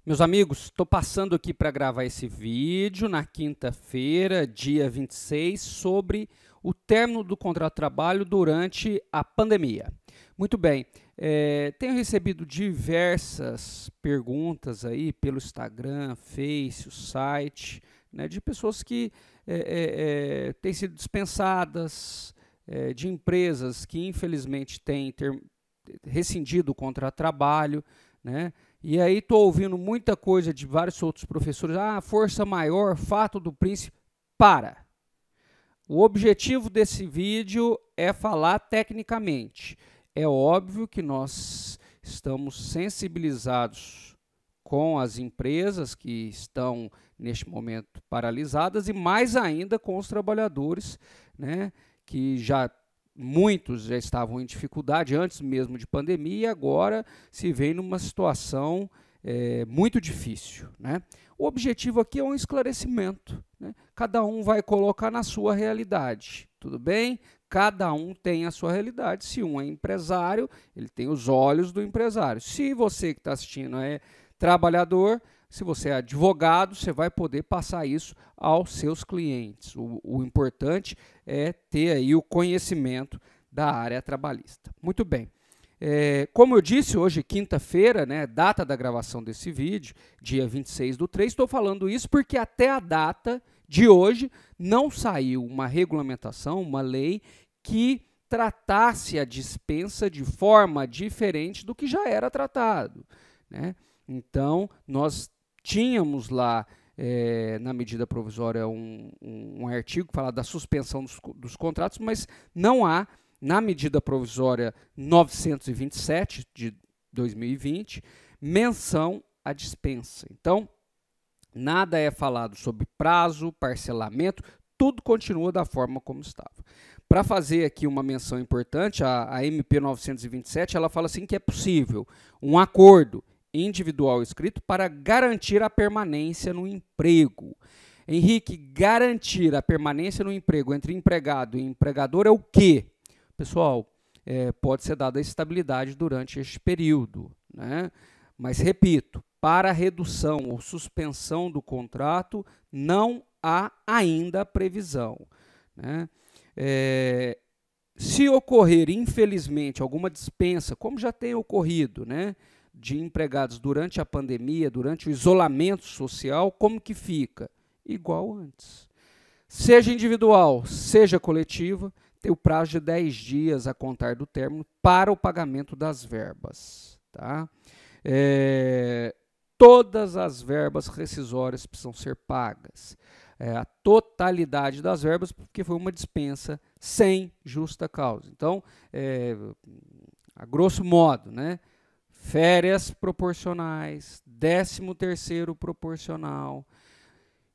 Meus amigos, estou passando aqui para gravar esse vídeo na quinta-feira, dia 26, sobre o término do contrato de trabalho durante a pandemia. Muito bem, tenho recebido diversas perguntas aí pelo Instagram, Face, o site, né, de pessoas que têm sido dispensadas, de empresas que infelizmente têm rescindido o contrato de trabalho, né? E aí estou ouvindo muita coisa de vários outros professores. Força maior, fato do príncipe. Para! O objetivo desse vídeo é falar tecnicamente. É óbvio que nós estamos sensibilizados com as empresas que estão, neste momento, paralisadas e mais ainda com os trabalhadores, né, que muitos já estavam em dificuldade antes mesmo de pandemia e agora se vê numa situação muito difícil, né? O objetivo aqui é um esclarecimento, né? Cada um vai colocar na sua realidade, tudo bem? Cada um tem a sua realidade. Se um é empresário, ele tem os olhos do empresário. Se você que está assistindo é trabalhador, se você é advogado, você vai poder passar isso aos seus clientes. O importante é ter aí o conhecimento da área trabalhista. Muito bem. Como eu disse, hoje, quinta-feira, né, data da gravação desse vídeo, dia 26/3, estou falando isso porque até a data de hoje não saiu uma regulamentação, uma lei que tratasse a dispensa de forma diferente do que já era tratado, né? Então, nós tínhamos lá, na medida provisória, um artigo que fala da suspensão dos contratos, mas não há, na medida provisória 927 de 2020, menção à dispensa. Então, nada é falado sobre prazo, parcelamento, tudo continua da forma como estava. Para fazer aqui uma menção importante, a MP 927, ela fala assim que é possível um acordo individual escrito para garantir a permanência no emprego. Henrique, garantir a permanência no emprego entre empregado e empregador é o quê? Pessoal, pode ser dada estabilidade durante este período, né? Mas, repito, para redução ou suspensão do contrato, não há ainda previsão, né? Se ocorrer, infelizmente, alguma dispensa, como já tem ocorrido, né, de empregados durante a pandemia, durante o isolamento social, como que fica? Igual antes. Seja individual, seja coletiva, tem o prazo de 10 dias a contar do término para o pagamento das verbas, tá? Todas as verbas rescisórias precisam ser pagas. A totalidade das verbas, porque foi uma dispensa sem justa causa. Então, a grosso modo, né? Férias proporcionais, 13º proporcional,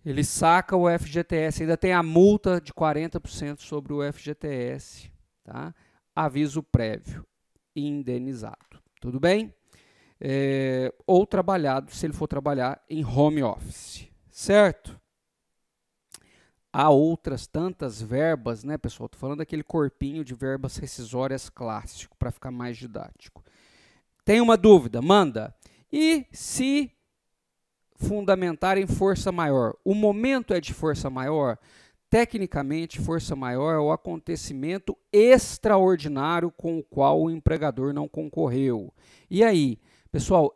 ele saca o FGTS, ainda tem a multa de 40% sobre o FGTS, tá? Aviso prévio, indenizado, tudo bem? Ou trabalhado, se ele for trabalhar em home office, certo? Há outras tantas verbas, né, pessoal? Estou falando daquele corpinho de verbas rescisórias clássico, para ficar mais didático. Tem uma dúvida? Manda. E se fundamentar em força maior? O momento é de força maior? Tecnicamente, força maior é o acontecimento extraordinário com o qual o empregador não concorreu. E aí, pessoal,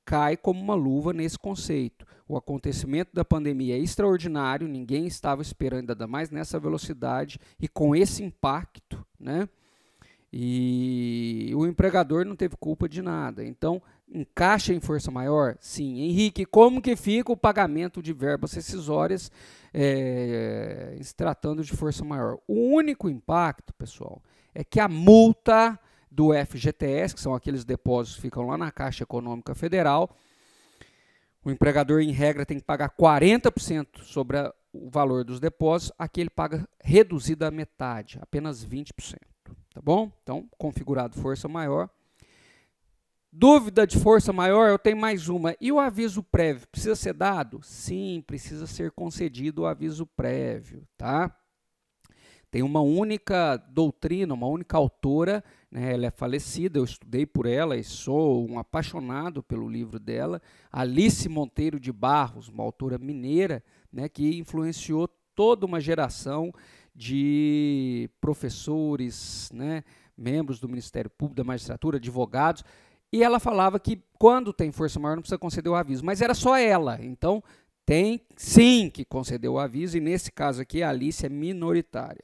cai como uma luva nesse conceito. O acontecimento da pandemia é extraordinário, ninguém estava esperando ainda mais nessa velocidade e com esse impacto, né? E o empregador não teve culpa de nada. Então, encaixa em força maior? Sim. Henrique, como que fica o pagamento de verbas rescisórias se tratando de força maior? O único impacto, pessoal, é que a multa do FGTS, que são aqueles depósitos que ficam lá na Caixa Econômica Federal, o empregador, em regra, tem que pagar 40% sobre o valor dos depósitos, aqui ele paga reduzido à metade, apenas 20%. Tá bom? Então, configurado força maior. Dúvida de força maior, eu tenho mais uma. E o aviso prévio, precisa ser dado? Sim, precisa ser concedido o aviso prévio, tá? tem uma única doutrina, uma única autora, né? Ela é falecida, eu estudei por ela e sou um apaixonado pelo livro dela, Alice Monteiro de Barros, uma autora mineira, né, que influenciou toda uma geração de professores, né, membros do Ministério Público, da magistratura, advogados, e ela falava que quando tem força maior não precisa conceder o aviso, mas era só ela, então tem sim que conceder o aviso, e nesse caso aqui a Alice é minoritária.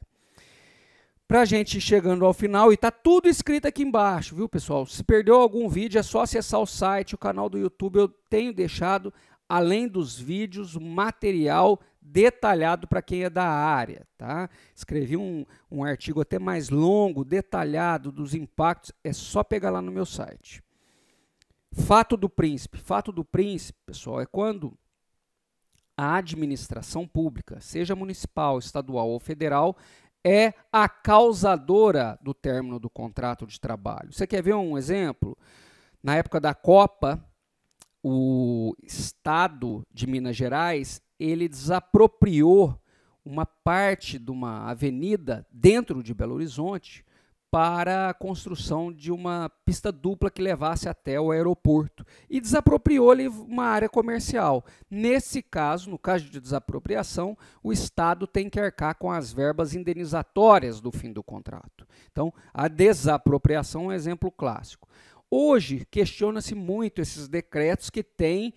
Para a gente ir chegando ao final, e está tudo escrito aqui embaixo, viu, pessoal? Se perdeu algum vídeo, é só acessar o site, o canal do YouTube. Eu tenho deixado, além dos vídeos, material detalhado para quem é da área, tá? Escrevi um artigo até mais longo, detalhado dos impactos, é só pegar lá no meu site. Fato do príncipe. Fato do príncipe, pessoal, é quando a administração pública, seja municipal, estadual ou federal, é a causadora do término do contrato de trabalho. Você quer ver um exemplo? Na época da Copa, o Estado de Minas Gerais, ele desapropriou uma parte de uma avenida dentro de Belo Horizonte para a construção de uma pista dupla que levasse até o aeroporto e desapropriou-lhe uma área comercial. Nesse caso, no caso de desapropriação, o Estado tem que arcar com as verbas indenizatórias do fim do contrato. Então, a desapropriação é um exemplo clássico. Hoje, questiona-se muito esses decretos que têm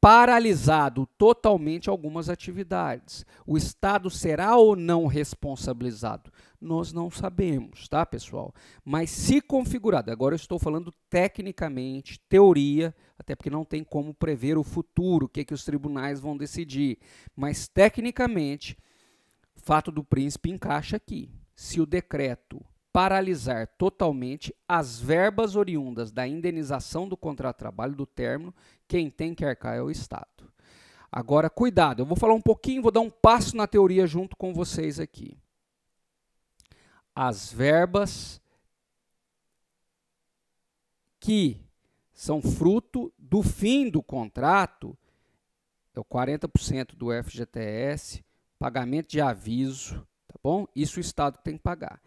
paralisado totalmente algumas atividades. O Estado será ou não responsabilizado? Nós não sabemos, tá, pessoal? Mas se configurado, agora eu estou falando tecnicamente, teoria, até porque não tem como prever o futuro, o que os tribunais vão decidir, mas tecnicamente, o fato do príncipe encaixa aqui. Se o decreto paralisar totalmente as verbas oriundas da indenização do contrato de trabalho, do término, quem tem que arcar é o Estado. Agora, cuidado, eu vou falar um pouquinho, vou dar um passo na teoria junto com vocês aqui. As verbas que são fruto do fim do contrato, é o 40% do FGTS, pagamento de aviso, tá bom? Isso o Estado tem que pagar.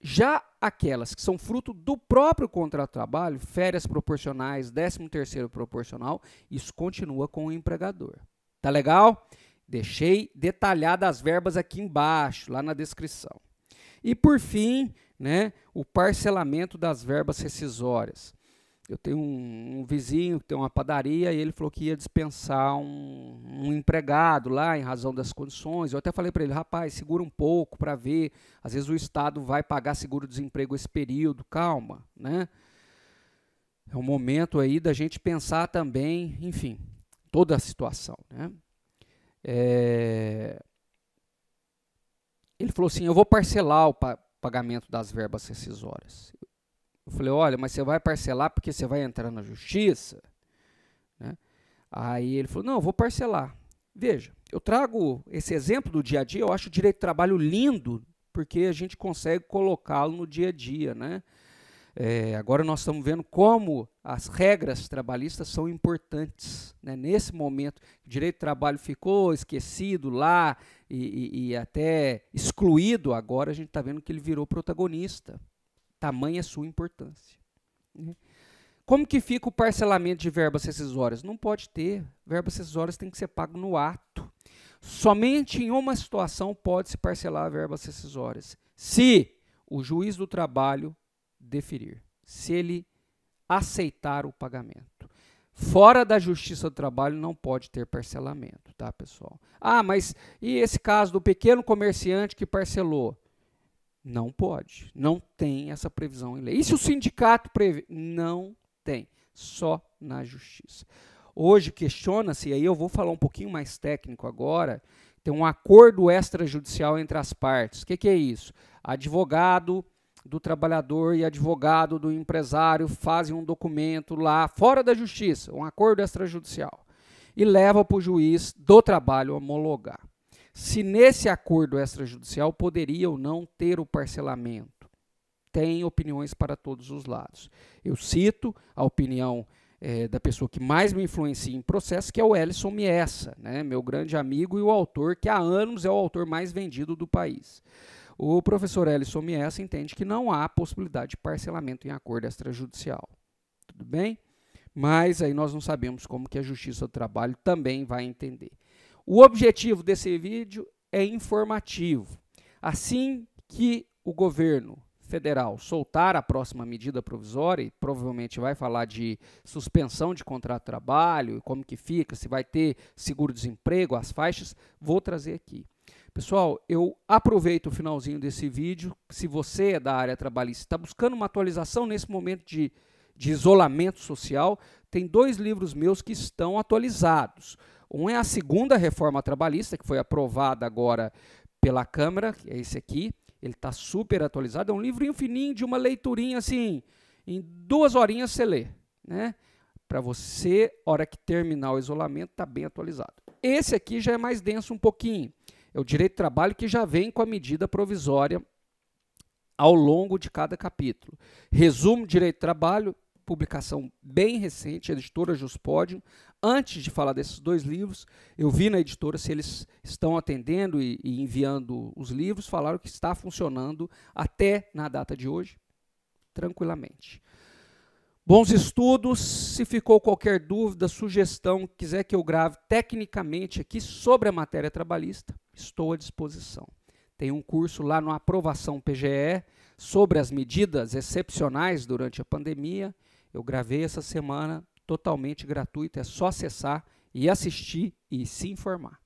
Já aquelas que são fruto do próprio contrato de trabalho, férias proporcionais, 13º proporcional, isso continua com o empregador. Tá legal? Deixei detalhadas as verbas aqui embaixo, lá na descrição. E por fim, né, o parcelamento das verbas rescisórias. Eu tenho um vizinho que tem uma padaria e ele falou que ia dispensar um empregado lá em razão das condições. Eu até falei para ele, rapaz, segura um pouco para ver. Às vezes o Estado vai pagar seguro-desemprego esse período. Calma, né? É um momento aí da gente pensar também, enfim, toda a situação, né? Ele falou assim, eu vou parcelar o pagamento das verbas rescisórias. Eu falei, olha, mas você vai parcelar porque você vai entrar na justiça? Né? Aí ele falou, não, eu vou parcelar. Veja, eu trago esse exemplo do dia a dia, eu acho o direito do trabalho lindo, porque a gente consegue colocá-lo no dia a dia, né? Agora nós estamos vendo como as regras trabalhistas são importantes, né? Nesse momento, o direito do trabalho ficou esquecido lá e até excluído, agora a gente está vendo que ele virou protagonista. Tamanha a sua importância. Como que fica o parcelamento de verbas rescisórias? Não pode ter. Verbas rescisórias tem que ser pago no ato. Somente em uma situação pode-se parcelar verbas rescisórias. Se o juiz do trabalho deferir. Se ele aceitar o pagamento. Fora da Justiça do Trabalho não pode ter parcelamento, tá, pessoal? Ah, mas e esse caso do pequeno comerciante que parcelou? Não pode, não tem essa previsão em lei. E se o sindicato prevê? Não tem, só na justiça. Hoje questiona-se, e aí eu vou falar um pouquinho mais técnico agora, tem um acordo extrajudicial entre as partes. O que é isso? Advogado do trabalhador e advogado do empresário fazem um documento lá, fora da justiça, um acordo extrajudicial, e leva para o juiz do trabalho homologar. Se nesse acordo extrajudicial poderia ou não ter o parcelamento. Tem opiniões para todos os lados. Eu cito a opinião da pessoa que mais me influencia em processo, que é o Ellison Miessa, né, meu grande amigo e o autor que há anos é o autor mais vendido do país. O professor Ellison Miessa entende que não há possibilidade de parcelamento em acordo extrajudicial. Tudo bem? Mas aí nós não sabemos como que a Justiça do Trabalho também vai entender. O objetivo desse vídeo é informativo. Assim que o governo federal soltar a próxima medida provisória, e provavelmente vai falar de suspensão de contrato de trabalho, como que fica, se vai ter seguro-desemprego, as faixas, vou trazer aqui. Pessoal, eu aproveito o finalzinho desse vídeo, se você é da área trabalhista, está buscando uma atualização nesse momento de isolamento social, tem 2 livros meus que estão atualizados. Um é a segunda reforma trabalhista, que foi aprovada agora pela Câmara, que é esse aqui, ele está super atualizado, é um livrinho fininho de uma leiturinha assim, em 2 horinhas você lê, né? Para você, hora que terminar o isolamento, está bem atualizado. Esse aqui já é mais denso um pouquinho, é o Direito do Trabalho que já vem com a medida provisória ao longo de cada capítulo. Resumo Direito do Trabalho, publicação bem recente, a editora Juspodium. Antes de falar desses 2 livros, eu vi na editora se eles estão atendendo e enviando os livros, falaram que está funcionando até na data de hoje, tranquilamente. Bons estudos, se ficou qualquer dúvida, sugestão, quiser que eu grave tecnicamente aqui sobre a matéria trabalhista, estou à disposição. Tem um curso lá no Aprovação PGE sobre as medidas excepcionais durante a pandemia. Eu gravei essa semana, totalmente gratuito, é só acessar e assistir e se informar.